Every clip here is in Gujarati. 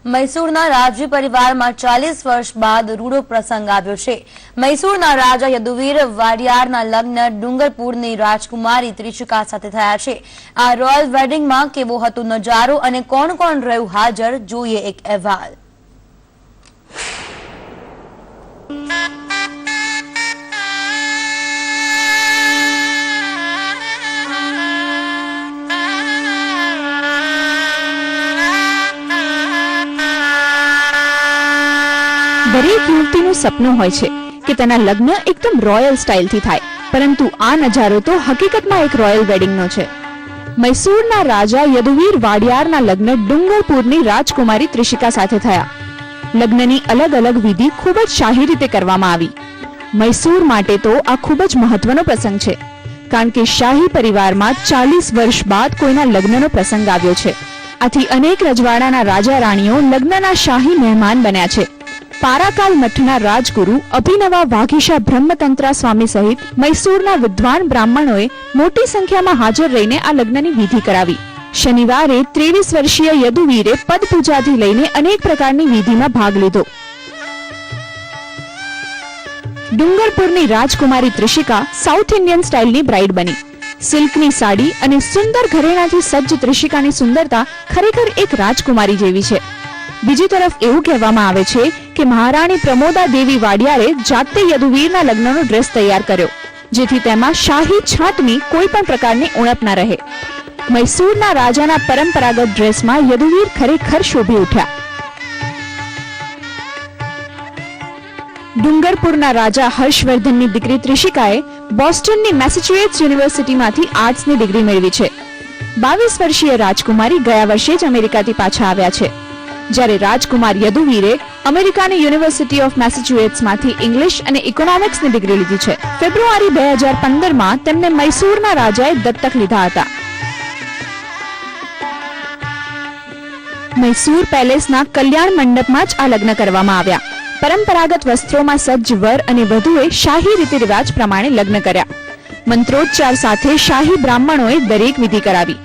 મૈસૂરના રાજવી પરિવારમાં 40 વર્ષ બાદ રૂડો પ્રસંગ આવ્યો છે। મૈસૂરના રાજા યદુવીર વાડિયારના લગ્ન ડુંગરપુરની રાજકુમારી ત્રિશિકા સાથે થયા છે। આ રોયલ વેડિંગમાં કેવો હતો નજારો અને કોણ કોણ રહ્યું હાજર, જોઈએ એક અહેવાલ। દરેક યુવતીનું સપનું હોય છે કે તેના લગ્ન એકદમ રોયલ સ્ટાઇલથી થાય, પરંતુ આ નજારો તો હકીકતમાં એક રોયલ વેડિંગનો છે। મૈસૂરના રાજા યદુવીર વાડિયારના લગ્ન ડુંગરપુરની રાજકુમારી ત્રિશિકા સાથે થયા। લગ્નની અલગ અલગ વિધિ ખૂબ જ શાહી રીતે કરવામાં આવી। મૈસૂર માટે તો આ ખૂબ જ મહત્વનો પ્રસંગ છે, કારણ કે શાહી પરિવારમાં 40 વર્ષ બાદ કોઈના લગ્નનો પ્રસંગ આવ્યો છે। આથી અનેક રજવાડાના રાજા રાણીઓ લગ્નના શાહી મહેમાન બન્યા છે। પારાકાલ મઠના રાજગુરુ અભિનવા વાઘીશા બ્રહ્મતંત્રા સ્વામી સહિત મૈસૂરના વિદ્વાન બ્રાહ્મણોએ મોટી સંખ્યામાં હાજર રહીને આ લગ્નની વિધિ કરાવી। શનિવારે 23 વર્ષીય યદુવીરે પદ પૂજાથી લઈને અનેક પ્રકારની વિધિમાં ભાગ લીધો। ડુંગરપુરની રાજકુમારી ત્રિશિકા સાઉથ ઇન્ડિયન સ્ટાઇલની બ્રાઇડ બની। સિલ્કની સાડી અને સુંદર ઘરેણાથી સજ્જ ત્રિશિકાની સુંદરતા ખરેખર એક રાજકુમારી જેવી છે। બીજી તરફ એવું કહેવામાં આવે છે કે મહારાણી પ્રમોદા દેવી વાડિયારે જાતે યદુવીરના લગ્નનો ડ્રેસ તૈયાર કર્યો, જેથી તેમાં શાહી છાંટની કોઈ પણ પ્રકારની ઉણપ ન રહે। મૈસૂરના રાજાના પરંપરાગત ડ્રેસમાં યદુવીર ખરેખર શોભી ઉઠ્યા। ડુંગરપુરના રાજા હર્ષવર્ધનની દીકરી ત્રિશિકાએ બોસ્ટનની મેસેચ્યુસેટ્સ યુનિવર્સિટીમાંથી આર્ટ્સની ડિગ્રી મેળવી છે। 22 વર્ષીય રાજકુમારી ગયા વર્ષે જ અમેરિકાથી પાછા આવ્યા છે, જ્યારે રાજકુમાર યદુવીરે અમેરિકાની યુનિવર્સિટી ઓફ મેસેચ્યુસેટ્સમાંથી ઇંગ્લિશ અને ઇકોનોમિક્સની ડિગ્રી લીધી છે। ફેબ્રુઆરી 2015માં તેમને મૈસૂરના રાજાએ દત્તક લીધા હતા। મૈસૂર પેલેસના કલ્યાણ મંડપમાં જ આ લગ્ન કરવામાં આવ્યા। પરંપરાગત વસ્ત્રોમાં સજ્જ વર અને વધુએ શાહી રીતિ રિવાજ પ્રમાણે લગ્ન કર્યા। મંત્રોચ્ચાર સાથે શાહી બ્રાહ્મણોએ દરેક વિધિ કરાવી।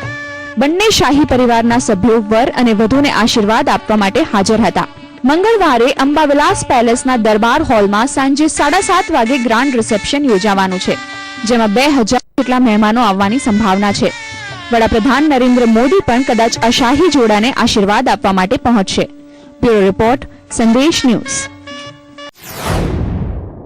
બંને શાહી પરિવારના સભ્યો વર અને વધુને આશીર્વાદ આપવા માટે હાજર હતા। મંગળવારે અંબાવિલાસ પેલેસના દરબાર હોલમાં સાંજે 7:30 વાગે ગ્રાન્ડ રિસેપ્શન યોજાવાનું છે, જેમાં 2000 જેટલા મહેમાનો આવવાની સંભાવના છે। વડાપ્રધાન નરેન્દ્ર મોદી પણ કદાચ આ શાહી જોડાને આશીર્વાદ આપવા માટે પહોંચશે। બ્યુરો રિપોર્ટ, સંદેશ ન્યૂઝ।